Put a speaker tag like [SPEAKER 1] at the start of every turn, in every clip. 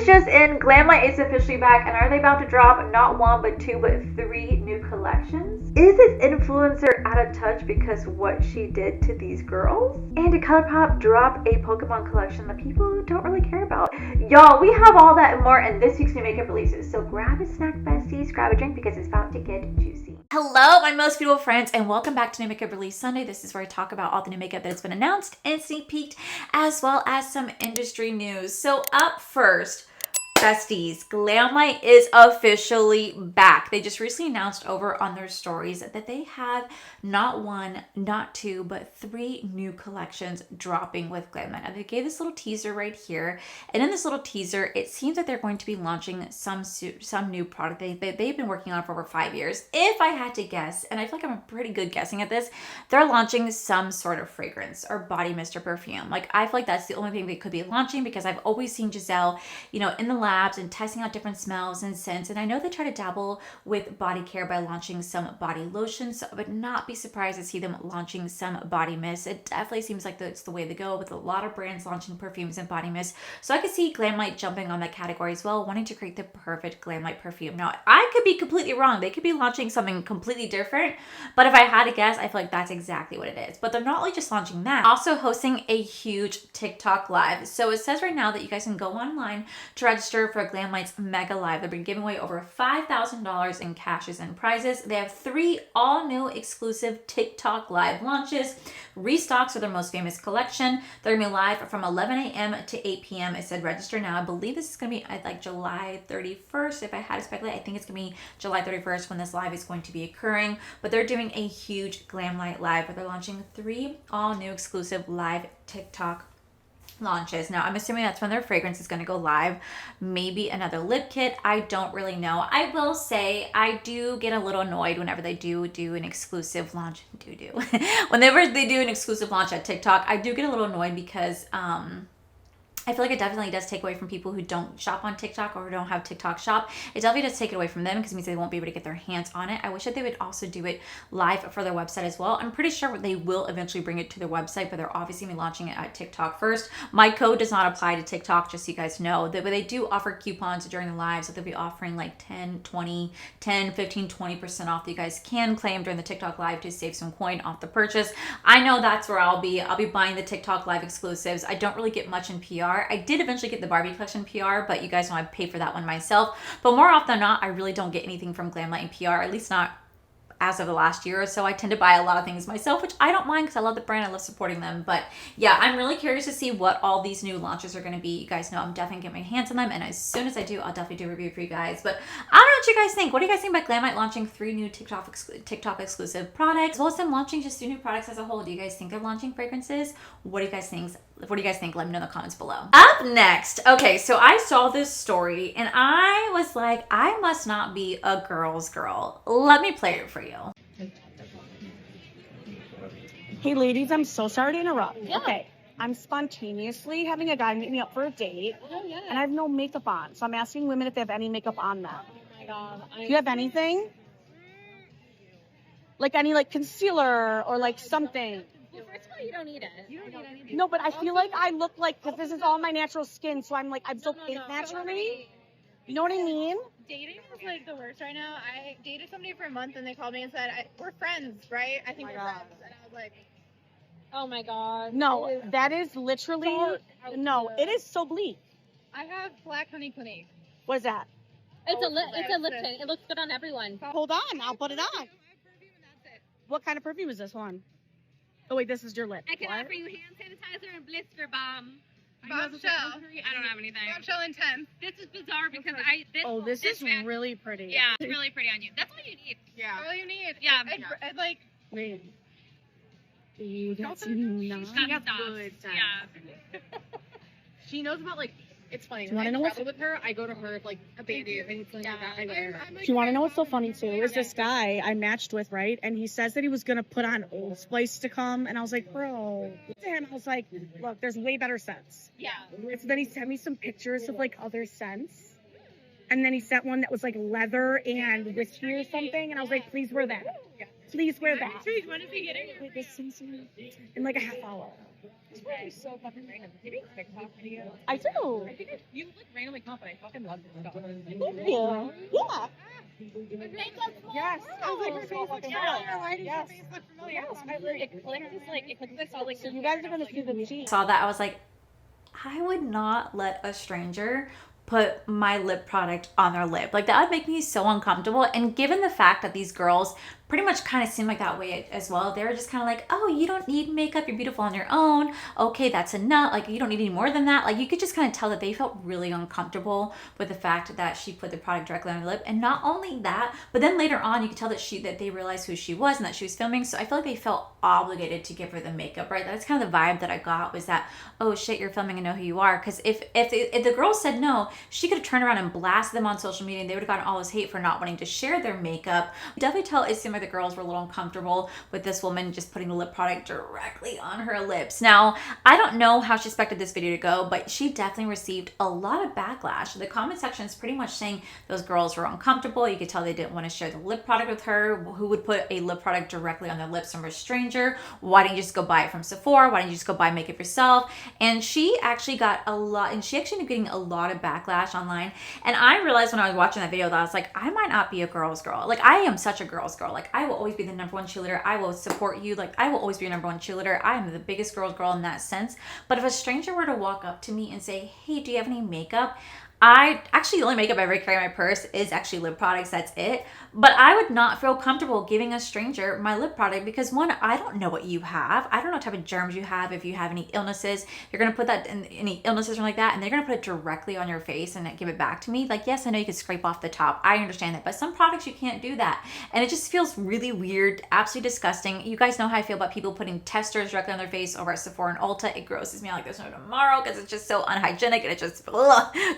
[SPEAKER 1] news just in, Glamlite is officially back, and are they about to drop not one, but two, but three new collections? Is this influencer out of touch because what she did to these girls? And did ColourPop drop a Pokemon collection that people don't really care about? Y'all, we have all that and more in this week's new makeup releases, so grab a snack, besties, grab a drink, because it's about to get juicy. Hello, my most beautiful friends, and welcome back to New Makeup Release Sunday. This is where I talk about all the new makeup that has been announced and sneak peeked, as well as some industry news. So up first, Besties, Glamlite is officially back. They just recently announced over on their stories that they have not one, not two, but three new collections dropping with Glamlite. And they gave this little teaser right here. And in this little teaser, it seems that they're going to be launching some new product they've been working on for over 5 years. If I had to guess, and I feel like I'm pretty good guessing at this, they're launching some sort of fragrance or body mist or perfume. Like, I feel like that's the only thing they could be launching, because I've always seen Giselle, you know, in the labs and testing out different smells and scents. And I know they try to dabble with body care by launching some body lotions, so I would not be surprised to see them launching some body mist. It definitely seems like it's the way to go with a lot of brands launching perfumes and body mist. So I could see Glamlite jumping on that category as well, wanting to create the perfect Glamlite perfume. Now, I could be completely wrong. They could be launching something completely different, but if I had to guess, I feel like that's exactly what it is. But they're not only just launching that, also hosting a huge TikTok live. So it says right now that you guys can go online to register for Glamlite's Mega Live. They've been giving away over $5,000 in cashes and prizes. They have 3 all-new exclusive TikTok live launches. Restocks are their most famous collection. They're going to be live from 11 a.m. to 8 p.m. It said register now. I believe this is going to be like July 31st. If I had to speculate, I think it's going to be July 31st when this live is going to be occurring. But they're doing a huge Glamlite live where they're launching 3 all-new exclusive live TikTok launches. Now, I'm assuming that's when their fragrance is going to go live. Maybe another lip kit. I don't really know. I will say I do get a little annoyed whenever they do an exclusive launch. Whenever they do an exclusive launch at TikTok, I do get a little annoyed because I feel like it definitely does take away from people who don't shop on TikTok or don't have TikTok shop. It definitely does take it away from them because it means they won't be able to get their hands on it. I wish that they would also do it live for their website as well. I'm pretty sure they will eventually bring it to their website, but they're obviously going to be launching it at TikTok first. My code does not apply to TikTok, just so you guys know. But they do offer coupons during the live, so they'll be offering like 10, 20, 10, 15, 20% off that you guys can claim during the TikTok live to save some coin off the purchase. I know that's where I'll be. I'll be buying the TikTok live exclusives. I don't really get much in PR. I did eventually get the Barbie collection PR, but you guys know I pay for that one myself. But more often than not, I really don't get anything from Glamlite and PR, at least not as of the last year or so. I tend to buy a lot of things myself, which I don't mind because I love the brand. I love supporting them. But yeah, I'm really curious to see what all these new launches are going to be. You guys know I'm definitely getting my hands on them, and as soon as I do, I'll definitely do a review for you guys. But I don't know what you guys think. What do you guys think about Glamlite launching 3 new TikTok exclusive products, as well as them launching just 2 new products as a whole? Do you guys think they're launching fragrances? What do you guys think? Let me know in the comments below. Up next, okay, so I saw this story and I was like, I must not be a girl's girl. Let me play it for you.
[SPEAKER 2] Hey ladies, I'm so sorry to interrupt.
[SPEAKER 3] Yeah.
[SPEAKER 2] Okay, I'm spontaneously having a guy meet me up for a date,
[SPEAKER 3] yeah.
[SPEAKER 2] and I have no makeup on. So I'm asking women if they have any makeup on them.
[SPEAKER 3] Oh my god.
[SPEAKER 2] Do you have anything? Like any like concealer or like something?
[SPEAKER 3] Well, first of all, you don't need it. You don't need anything.
[SPEAKER 2] No, but I feel like I look like, because this is all my natural skin, so I'm like, I'm so pink
[SPEAKER 3] No.
[SPEAKER 2] naturally. You know what I mean?
[SPEAKER 4] Dating is like the worst right now. I dated somebody for a month and they called me and said, we're friends, right? I think
[SPEAKER 2] Oh
[SPEAKER 4] we're
[SPEAKER 2] my God.
[SPEAKER 4] friends. And I was like,
[SPEAKER 3] Oh my god.
[SPEAKER 2] No, that is literally, no, it is so bleak.
[SPEAKER 4] I have black honey clinique.
[SPEAKER 2] What is that?
[SPEAKER 3] It's a lip
[SPEAKER 4] That's
[SPEAKER 3] tint. It looks good on everyone.
[SPEAKER 2] Hold on, I'll put it on.
[SPEAKER 4] I have perfume and that's it.
[SPEAKER 2] What kind of perfume is this one? Oh wait, this is your lip.
[SPEAKER 5] I can
[SPEAKER 2] What?
[SPEAKER 5] offer you hand sanitizer and blister balm.
[SPEAKER 4] Bombshell.
[SPEAKER 5] I don't have anything.
[SPEAKER 4] Bombshell intense.
[SPEAKER 5] This is bizarre because
[SPEAKER 2] Oh, this is
[SPEAKER 5] bag-
[SPEAKER 2] really pretty.
[SPEAKER 5] Yeah, it's really pretty on you. That's all you need.
[SPEAKER 4] Yeah. All you need.
[SPEAKER 5] Yeah.
[SPEAKER 4] I'd like,
[SPEAKER 2] Wait. Dude, that's
[SPEAKER 4] Don't
[SPEAKER 2] not.
[SPEAKER 5] She got good stuff. Yeah.
[SPEAKER 6] She knows about like, it's funny.
[SPEAKER 2] Do you
[SPEAKER 6] When
[SPEAKER 2] wanna
[SPEAKER 6] I
[SPEAKER 2] know what's-
[SPEAKER 6] travel with her, I go to her like a baby and anything like that. I wear.
[SPEAKER 4] I'm
[SPEAKER 2] Do you want to know what's so funny too? Is
[SPEAKER 4] Okay.
[SPEAKER 2] this guy I matched with, right? And he says that he was gonna put on Old Spice to come, and I was like, bro. To him, I was like, look, there's way better scents.
[SPEAKER 5] Yeah.
[SPEAKER 2] So then he sent me some pictures of like other scents, and then he sent one that was like leather and whiskey or something, and I was like, please wear that. Please wear that.
[SPEAKER 5] When is he getting?
[SPEAKER 2] Wait, this seems in like a half hour.
[SPEAKER 6] It's really so fucking random. Do you make TikTok videos?
[SPEAKER 2] I do.
[SPEAKER 6] I think you look randomly confident. I fucking love this stuff.
[SPEAKER 2] Thank you. Yeah.
[SPEAKER 6] Yes.
[SPEAKER 2] I was like, her face looks familiar. Why does
[SPEAKER 6] Yes.
[SPEAKER 2] your face look familiar?
[SPEAKER 6] Yes. It clicks this all like.
[SPEAKER 2] So you guys are gonna see the cheese.
[SPEAKER 1] Saw that, I was like, I would not let a stranger put my lip product on their lip. Like, that would make me so uncomfortable. And given the fact that these girls pretty much kind of seem like that way as well, they were just kind of like, oh, you don't need makeup, you're beautiful on your own, okay, that's enough, like, you don't need any more than that. Like, you could just kind of tell that they felt really uncomfortable with the fact that she put the product directly on her lip. And not only that, but then later on you could tell that they realized who she was and that she was filming. So I feel like they felt obligated to give her the makeup, right? That's kind of the vibe that I got, was that, oh shit, you're filming and know who you are. Because if the girls said no, she could have turned around and blasted them on social media, and they would have gotten all this hate for not wanting to share their makeup. Definitely tell it seemed like the girls were a little uncomfortable with this woman just putting the lip product directly on her lips. Now, I don't know how she expected this video to go, but she definitely received a lot of backlash. The comment section is pretty much saying those girls were uncomfortable. You could tell they didn't want to share the lip product with her. Who would put a lip product directly on their lips from a stranger? Why didn't you just go buy it from Sephora? Why didn't you just go buy makeup yourself? And she actually got a lot, and she actually ended up getting a lot of backlash online. And I realized when I was watching that video that I was like, I might not be a girl's girl. Like, I am such a girl's girl. Like, I will always be the number one cheerleader. I will support you. Like, I will always be your number one cheerleader. I am the biggest girl's girl in that sense. But if a stranger were to walk up to me and say, hey, do you have any makeup? The only makeup I ever carry in my purse is actually lip products. That's it. But I would not feel comfortable giving a stranger my lip product because, one, I don't know what you have. I don't know what type of germs you have. If you have any illnesses, you're going to put that in any illnesses or like that, and they're going to put it directly on your face and give it back to me. Like, yes, I know you could scrape off the top. I understand that. But some products you can't do that. And it just feels really weird, absolutely disgusting. You guys know how I feel about people putting testers directly on their face over at Sephora and Ulta. It grosses me out like there's no tomorrow because it's just so unhygienic and it just,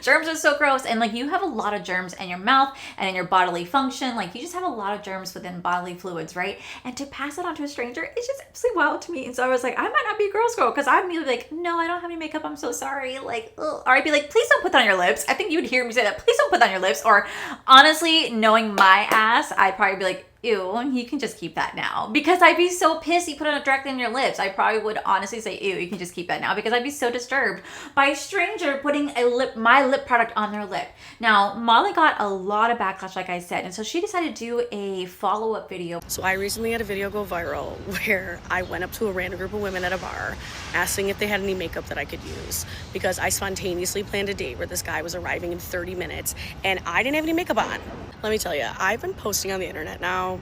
[SPEAKER 1] germs are so gross. And like, you have a lot of germs in your mouth and in your bodily function. Like, you just have a lot of germs within bodily fluids, right? And to pass it on to a stranger, it's just absolutely wild to me. And so I was like, I might not be a girl's girl, because I'd be like, no, I don't have any makeup, I'm so sorry. Like, ugh. Or I'd be like, please don't put that on your lips. I think you would hear me say that, please don't put that on your lips. Or honestly, knowing my ass, I'd probably be like, ew, you can just keep that now. Because I'd be so pissed you put it directly on your lips. I probably would honestly say, ew, you can just keep that now, because I'd be so disturbed by a stranger putting my lip product on their lip. Now, Molly got a lot of backlash, like I said, and so she decided to do a follow-up video.
[SPEAKER 2] So I recently had a video go viral where I went up to a random group of women at a bar asking if they had any makeup that I could use, because I spontaneously planned a date where this guy was arriving in 30 minutes and I didn't have any makeup on. Let me tell you, I've been posting on the internet now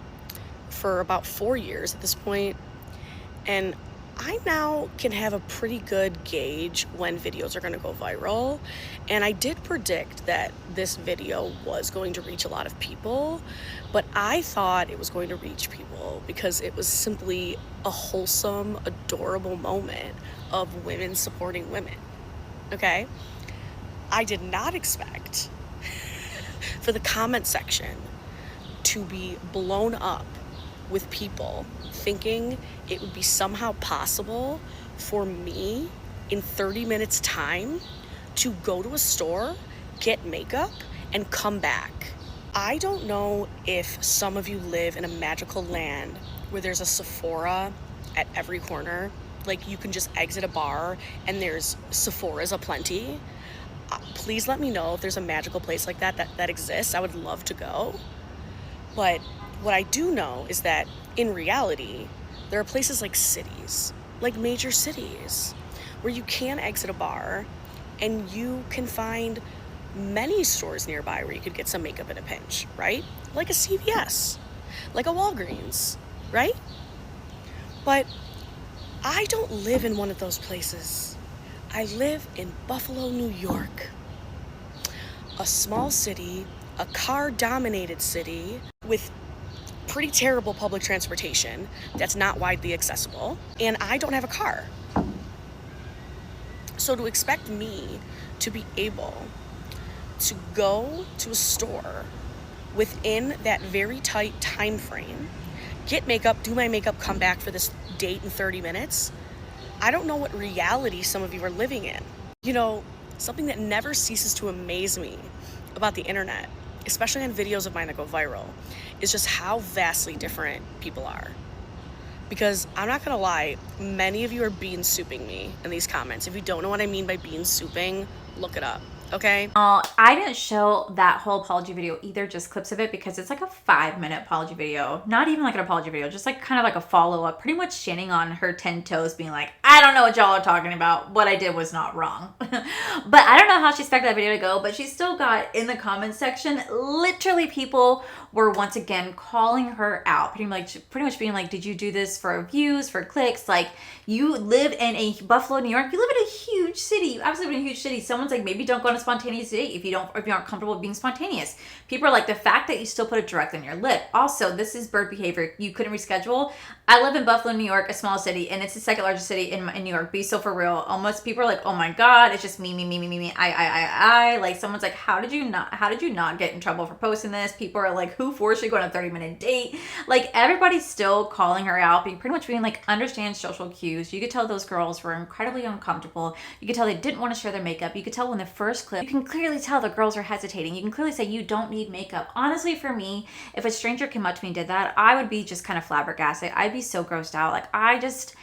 [SPEAKER 2] for about 4 years at this point, and I now can have a pretty good gauge when videos are going to go viral. And I did predict that this video was going to reach a lot of people, but I thought it was going to reach people because it was simply a wholesome, adorable moment of women supporting women. Okay? I did not expect for the comment section to be blown up with people thinking it would be somehow possible for me in 30 minutes time to go to a store, get makeup, and come back. I don't know if some of you live in a magical land where there's a Sephora at every corner. Like, you can just exit a bar and there's Sephora's aplenty. Please let me know if there's a magical place like that exists. I would love to go. But what I do know is that in reality, there are places like cities, like major cities, where you can exit a bar and you can find many stores nearby where you could get some makeup in a pinch, right? Like a CVS, like a Walgreens, right? But I don't live in one of those places. I live in Buffalo, New York, a small city, a car-dominated city with pretty terrible public transportation that's not widely accessible, and I don't have a car. So to expect me to be able to go to a store within that very tight time frame, get makeup, do my makeup, come back for this date in 30 minutes, I don't know what reality some of you are living in. You know, something that never ceases to amaze me about the internet especially on videos of mine that go viral, is just how vastly different people are. Because I'm not gonna lie, many of you are bean souping me in these comments. If you don't know what I mean by bean souping, look it up. Okay.
[SPEAKER 1] I didn't show that whole apology video either, just clips of it, because it's like a 5-minute apology video. Not even like an apology video, just like kind of like a follow-up, pretty much standing on her 10 toes being like, I don't know what y'all are talking about. What I did was not wrong. But I don't know how she expected that video to go, but she still got in the comments section, literally people were once again calling her out, pretty much being like, did you do this for views, for clicks? Like, you live in a Buffalo, New York, you live in a huge city, you absolutely live in a huge city. Someone's like, maybe don't go on a spontaneous date if you aren't comfortable with being spontaneous. People are like, the fact that you still put it directly on your lip. Also, this is bird behavior. You couldn't reschedule. I live in Buffalo, New York, a small city, and it's the second largest city in New York. Be so for real. Almost people are like, oh my God, it's just me, I. Like, someone's like, how did you not get in trouble for posting this? People are like, who forced you to go on a 30-minute date? Like, everybody's still calling her out, pretty much being like, understand social cues. You could tell those girls were incredibly uncomfortable. You could tell they didn't want to share their makeup. You could tell in the first clip, you can clearly tell the girls are hesitating. You can clearly say you don't need makeup. Honestly, for me, if a stranger came up to me and did that, I would be just kind of flabbergasted. I'd be so grossed out. Like, I just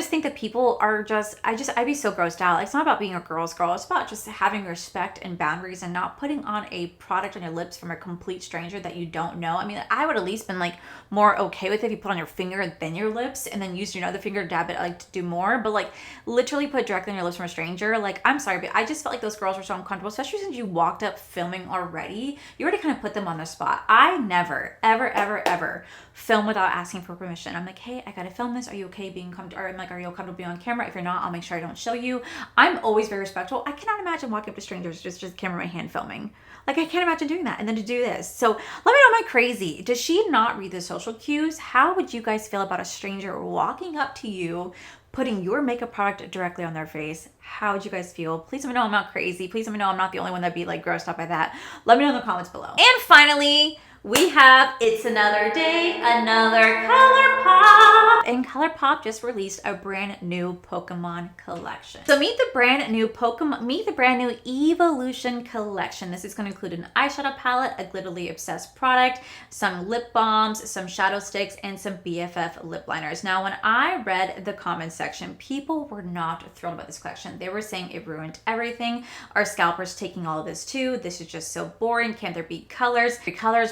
[SPEAKER 1] think that people are I'd be so grossed out. Like, it's not about being a girl's girl. It's about just having respect and boundaries and not putting on a product on your lips from a complete stranger that you don't know. I mean, I would at least been like more okay with it if you put on your finger then your lips and then use your other finger to dab it, like, to do more. But like, literally put directly on your lips from a stranger. Like, I'm sorry, but I just felt like those girls were so uncomfortable, especially since you walked up filming already. You already kind of put them on the spot. I never, ever film without asking for permission. I'm like, hey, I gotta film this. Are you okay being comfortable? Or I'm like, are you comfortable being on camera? If you're not, I'll make sure I don't show you. I'm always very respectful. I cannot imagine walking up to strangers just camera in my hand filming. Like, I can't imagine doing that and then to do this. So let me know, am I crazy? Does she not read the social cues? How would you guys feel about a stranger walking up to you, putting your makeup product directly on their face? How would you guys feel? Please let me know I'm not crazy. Please let me know I'm not the only one that'd be like grossed out by that. Let me know in the comments below. And finally, we have It's Another Day, Another ColourPop. And ColourPop just released a brand new Pokemon collection. So meet the brand new Evolution collection. This is going to include an eyeshadow palette, a glitterly obsessed product, some lip balms, some shadow sticks, and some BFF lip liners. Now, when I read the comment section, people were not thrilled about this collection. They were saying it ruined everything. Our scalpers taking all of this too. This is just so boring. Can't there be colors?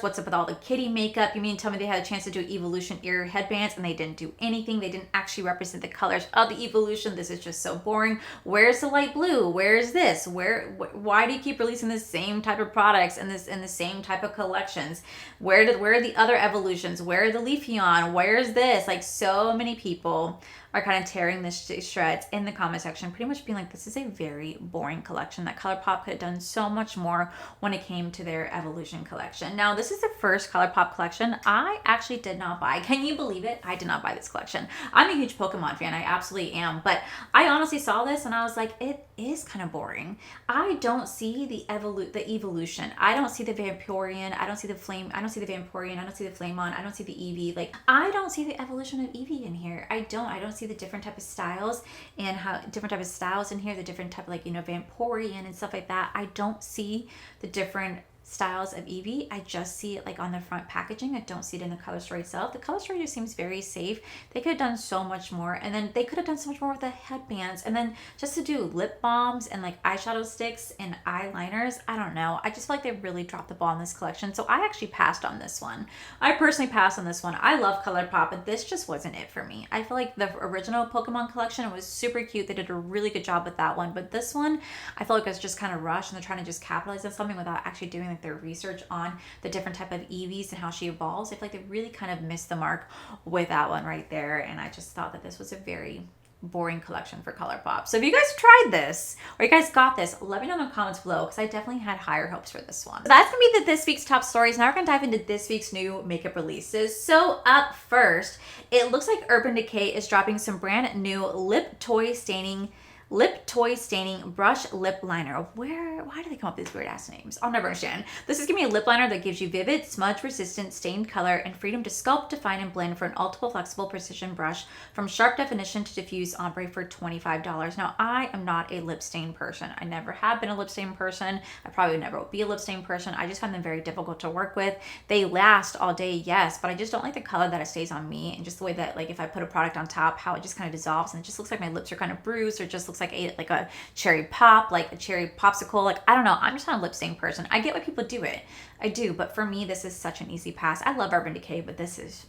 [SPEAKER 1] What's up with all the kitty makeup? You mean tell me they had a chance to do Evolution ear headbands and they didn't do anything? They didn't actually represent the colors of the Evolution. This is just so boring. Where's the light blue? Where's this? Why do you keep releasing the same type of products and the same type of collections? Where are the other evolutions? Where are the Leafeon? Where's this? Like, so many people are kind of tearing this to shreds in the comment section, pretty much being like, this is a very boring collection, that ColourPop could have done so much more when it came to their Evolution collection. Now, this is the first ColourPop collection I actually did not buy. Can you believe it? I did not buy this collection. I'm a huge Pokemon fan. I absolutely am. But I honestly saw this and I was like, it is kind of boring. I don't see the evolution. I don't see the Vaporeon. I don't see the Flame. I don't see the Vaporeon. I don't see the Flameon. I don't see the Eevee. Like, I don't see the evolution of Eevee in here. I don't see the different type of styles and how different type of styles in here, the different type of, like, you know, Vaporeon and stuff like that. I don't see the different styles of Eevee. I just see it like on the front packaging. I don't see it in the color story itself. The color story just seems very safe. They could have done so much more, and then they could have done so much more with the headbands, and then just to do lip balms and like eyeshadow sticks and eyeliners. I don't know. I just feel like they really dropped the ball in this collection. So I actually passed on this one. I personally passed on this one. I love ColourPop, but this just wasn't it for me. I feel like the original Pokemon collection was super cute. They did a really good job with that one, but this one I feel like it was just kind of rushed, and they're trying to just capitalize on something without actually doing their research on the different type of Eevees and how she evolves. I feel like they really kind of missed the mark with that one right there, and I just thought that this was a very boring collection for ColourPop. So if you guys tried this or you guys got this, let me know in the comments below, because I definitely had higher hopes for this one. So that's gonna be this week's top stories. Now we're gonna dive into this week's new makeup releases. So up first, it looks like Urban Decay is dropping some brand new lip toy staining Lip Toy Staining Brush Lip Liner. Why do they come up with these weird ass names? I'll never understand. This is giving me a lip liner that gives you vivid, smudge resistant, stained color and freedom to sculpt, define, and blend for an ultra flexible precision brush from sharp definition to diffuse ombre for $25. Now, I am not a lip stain person. I never have been a lip stain person. I probably never will be a lip stain person. I just find them very difficult to work with. They last all day, yes, but I just don't like the color that it stays on me, and just the way that, like, if I put a product on top, how it just kind of dissolves and it just looks like my lips are kind of bruised, or it just looks like a cherry pop, like a cherry popsicle. Like, I don't know. I'm just not a lip stain person. I get why people do it. I do, but for me, this is such an easy pass. I love Urban Decay, but this is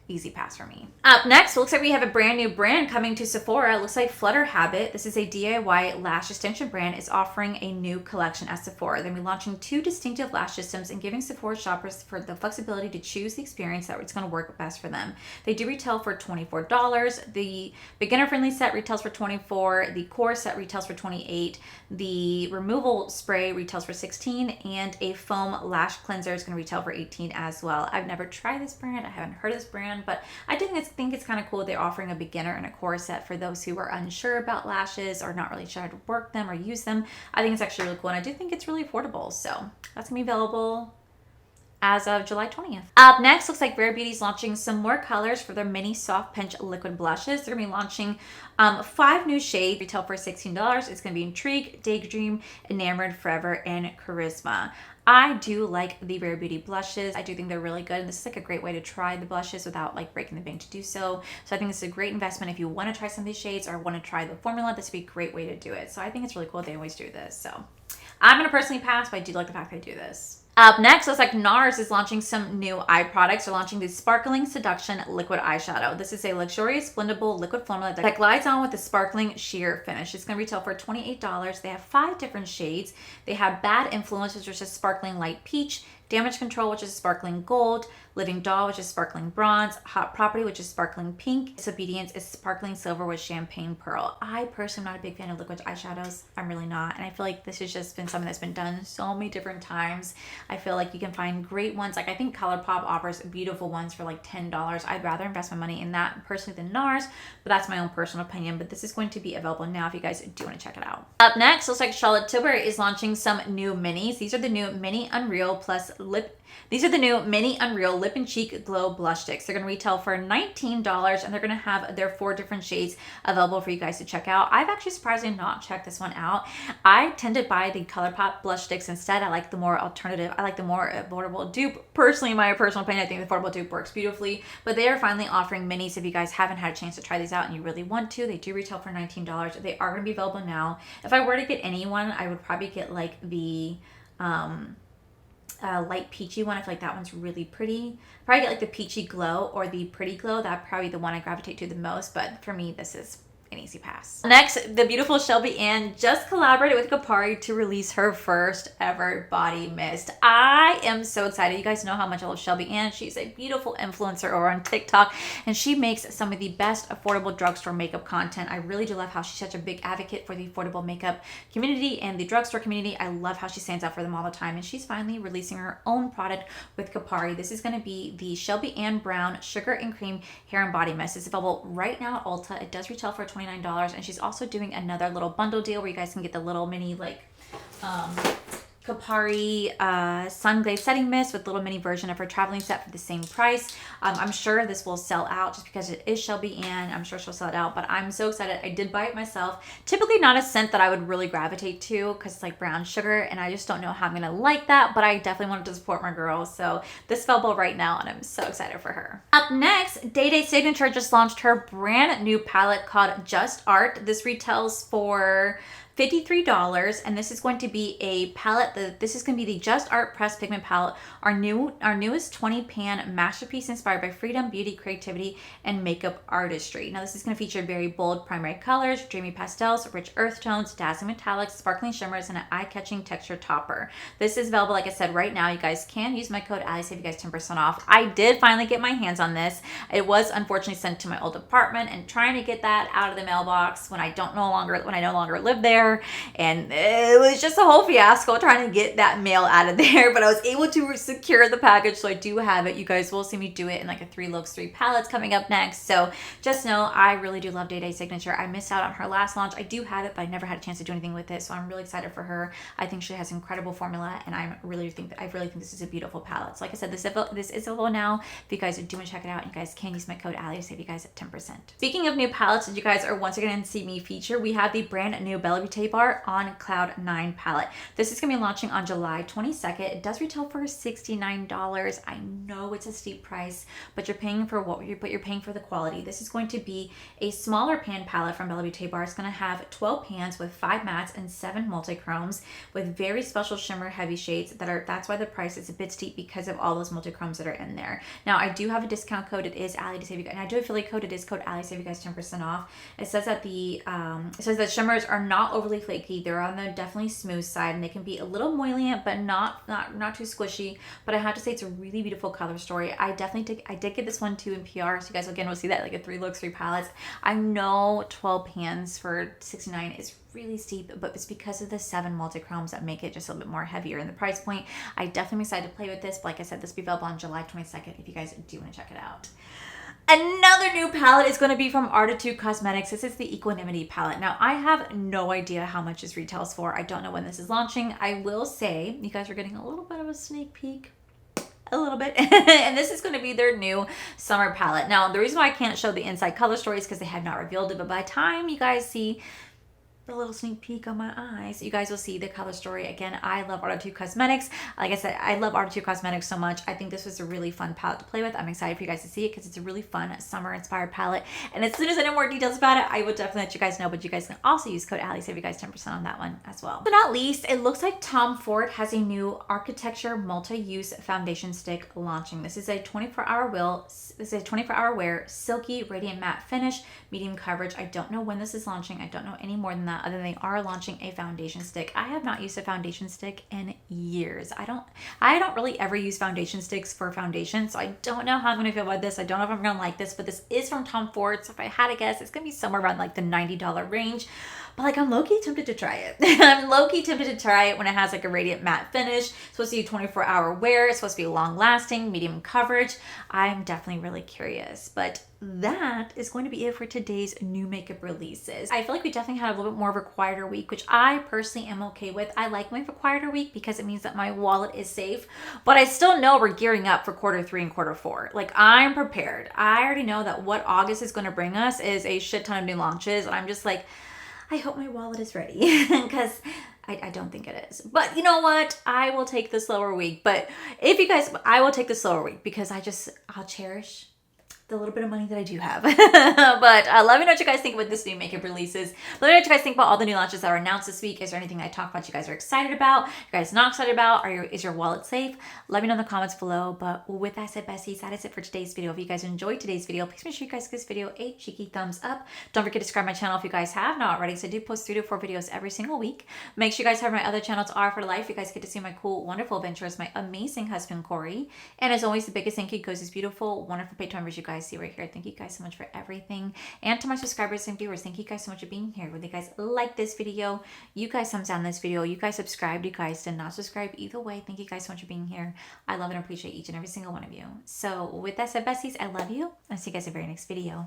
[SPEAKER 1] easy pass for me. Up next, it looks like we have a brand new brand coming to Sephora. It looks like Flutter Habit. This is a DIY lash extension brand. Is offering a new collection at Sephora. They'll be launching 2 distinctive lash systems and giving Sephora shoppers for the flexibility to choose the experience that it's going to work best for them. They do retail for $24. The beginner-friendly set retails for $24. The core set retails for $28. The removal spray retails for $16, and a foam lash cleanser is going to retail for $18 as well. I've never tried this brand. I haven't heard of this brand, but I think it's kind of cool. They're offering a beginner and a core set for those who are unsure about lashes or not really sure how to work them or use them. I think it's actually really cool, and I do think it's really affordable. So that's gonna be available as of July 20th. Up next, looks like Rare Beauty's launching some more colors for their mini soft pinch liquid blushes. They're gonna be launching 5 new shades, retail for $16. It's gonna be Intrigue, Daydream, Enamored, Forever, and Charisma. I do like the Rare Beauty blushes. I do think they're really good, and this is like a great way to try the blushes without like breaking the bank to do so. So I think this is a great investment if you want to try some of these shades or want to try the formula. This would be a great way to do it. So I think it's really cool they always do this. So I'm gonna personally pass, but I do like the fact they do this. Up next, looks like NARS is launching some new eye products. They're launching the Sparkling Seduction Liquid Eyeshadow. This is a luxurious blendable liquid formula that glides on with a sparkling sheer finish. It's going to retail for $28. They have 5 different shades. They have Bad Influence, which is just sparkling light peach, Damage Control, which is sparkling gold, Living Doll, which is sparkling bronze, Hot Property, which is sparkling pink, Disobedience is sparkling silver with champagne pearl. I personally am not a big fan of liquid eyeshadows. I'm really not, and I feel like this has just been something that's been done so many different times. I feel like you can find great ones. Like, I think ColourPop offers beautiful ones for like $10. I'd rather invest my money in that personally than NARS, but that's my own personal opinion. But this is going to be available now if you guys do want to check it out. Up next, looks like Charlotte Tilbury is launching some new minis. These are the new Mini Unreal Plus Lip. These are the new Mini Unreal Lip and Cheek Glow Blush Sticks. They're going to retail for $19, and they're going to have their 4 different shades available for you guys to check out. I've actually surprisingly not checked this one out. I tend to buy the ColourPop blush sticks instead. I like the more alternative. I like the more affordable dupe. Personally, in my personal opinion, I think the affordable dupe works beautifully, but they are finally offering minis. If you guys haven't had a chance to try these out and you really want to, they do retail for $19. They are going to be available now. If I were to get any one, I would probably get like the light peachy one. I feel like that one's really pretty. Probably get like the peachy glow or the pretty glow. That's probably the one I gravitate to the most, but for me, this is an easy pass. Next, the beautiful Shelby Ann just collaborated with Kapari to release her first ever body mist. I am so excited. You guys know how much I love Shelby Ann. She's a beautiful influencer over on TikTok, and she makes some of the best affordable drugstore makeup content. I really do love how she's such a big advocate for the affordable makeup community and the drugstore community. I love how she stands out for them all the time, and she's finally releasing her own product with Kapari. This is going to be the Shelby Ann Brown Sugar and Cream Hair and Body Mist. It's available right now at Ulta. It does retail for $29, and she's also doing another little bundle deal where you guys can get the little mini like Kapari Sun Glaze Setting Mist with little mini version of her traveling set for the same price. I'm sure this will sell out just because it is Shelby Ann. I'm sure she'll sell it out, but I'm so excited. I did buy it myself. Typically not a scent that I would really gravitate to because it's like brown sugar, and I just don't know how I'm going to like that, but I definitely wanted to support my girl. So this is available right now, and I'm so excited for her. Up next, Day Day Signature just launched her brand new palette called Just Art. This retails for $53, and this is going to be a palette. This is going to be the Just Art Pressed Pigment Palette, our newest 20 pan masterpiece inspired by freedom, beauty, creativity, and makeup artistry. Now this is going to feature very bold primary colors, dreamy pastels, rich earth tones, dazzling metallics, sparkling shimmers, and an eye-catching texture topper. This is available, like I said, right now. You guys can use my code Allie, save you guys 10% off. I did finally get my hands on this. It was unfortunately sent to my old apartment, and trying to get that out of the mailbox when I no longer live there there, and it was just a whole fiasco trying to get that mail out of there, but I was able to secure the package, so I do have it. You guys will see me do it in like a 3 looks, 3 palettes coming up next. So just know I really do love Day Day Signature. I missed out on her last launch. I do have it, but I never had a chance to do anything with it, so I'm really excited for her. I think she has incredible formula, and I really think this is a beautiful palette. So like I said, this is available now. If you guys do want to check it out, you guys can use my code Allie to save you guys 10%. Speaking of new palettes that you guys are once again going to see me feature, we have the brand new Bella Beauté Bar on Cloud 9 palette. This is going to be launching on July 22nd. It does retail for $69. I know it's a steep price, but you're paying for you're paying for the quality. This is going to be a smaller pan palette from Bella Beauté Bar. It's going to have 12 pans with 5 mattes and 7 multi-chromes with very special shimmer heavy shades that's why the price is a bit steep, because of all those multi-chromes that are in there. Now I do have a discount code. It is Allie to save you guys, and I do affiliate code. It is code Allie to save you guys 10% off. It says that it says that shimmers are not overly flaky. They're on the definitely smooth side, and they can be a little emollient, but not too squishy. But I have to say, it's a really beautiful color story. I did get this one too in PR, so you guys again will see that like a 3 looks, 3 palettes. I know 12 pans for $69 is really steep, but it's because of the 7 multi-chromes that make it just a little bit more heavier in the price point. I definitely am excited to play with this, but like I said, this will be available on July 22nd if you guys do want to check it out. Another new palette is going to be from Artitude Cosmetics. This is the Equanimity palette. Now, I have no idea how much this retails for. I don't know when this is launching. I will say you guys are getting a little bit of a sneak peek. A little bit. And this is going to be their new summer palette. Now, the reason why I can't show the inside color story is because they have not revealed it, but by the time you guys see the little sneak peek on my eyes, you guys will see the color story. Again, I love Artitude Cosmetics. Like I said, I love Artitude Cosmetics so much. I think this was a really fun palette to play with. I'm excited for you guys to see it because it's a really fun summer inspired palette. And as soon as I know more details about it, I will definitely let you guys know, but you guys can also use code Allie to save you guys 10% on that one as well. But not least, it looks like Tom Ford has a new Architecture Multi-Use Foundation Stick launching. This is a 24-hour wear, silky, radiant matte finish, medium coverage. I don't know when this is launching. I don't know any more than that, other than they are launching a foundation stick. I have not used a foundation stick in years. I don't really ever use foundation sticks for foundation, so I don't know how I'm gonna feel about this. I don't know if I'm gonna like this, but this is from Tom Ford, so if I had to guess, it's gonna be somewhere around like the $90 range. But like, I'm low-key tempted to try it. I'm low-key tempted to try it when it has like a radiant matte finish. It's supposed to be 24-hour wear. It's supposed to be long-lasting, medium coverage. I'm definitely really curious. But that is going to be it for today's new makeup releases. I feel like we definitely had a little bit more of a quieter week, which I personally am okay with. I like my quieter week because it means that my wallet is safe. But I still know we're gearing up for quarter 3 and quarter 4. Like, I'm prepared. I already know that what August is going to bring us is a shit ton of new launches. And I'm just like, I hope my wallet is ready because I don't think it is. But you know what? I will take the slower week. But I will take the slower week because I'll cherish the little bit of money that I do have. But let me know what you guys think about this new makeup releases. Let me know what you guys think about all the new launches that are announced this week. Is there anything I talked about you guys are excited about? You guys not excited about? Is your wallet safe? Let me know in the comments below. But with that said, besties, that is it for today's video. If you guys enjoyed today's video, please make sure you guys give this video a cheeky thumbs up. Don't forget to subscribe to my channel if you guys have not already. So I do post 3 to 4 videos every single week. Make sure you guys have my other channels are for life. You guys get to see my cool, wonderful adventures, my amazing husband, Corey. And as always, the biggest thank you goes to these beautiful, wonderful paid members you guys see right here. Thank you guys so much for everything. And to my subscribers and viewers, thank you guys so much for being here. Whether you guys like this video, you guys thumbs down this video, you guys subscribed, you guys did not subscribe, either way, thank you guys so much for being here. I love and appreciate each and every single one of you. So with that said, besties, I love you. I'll see you guys in the very next video.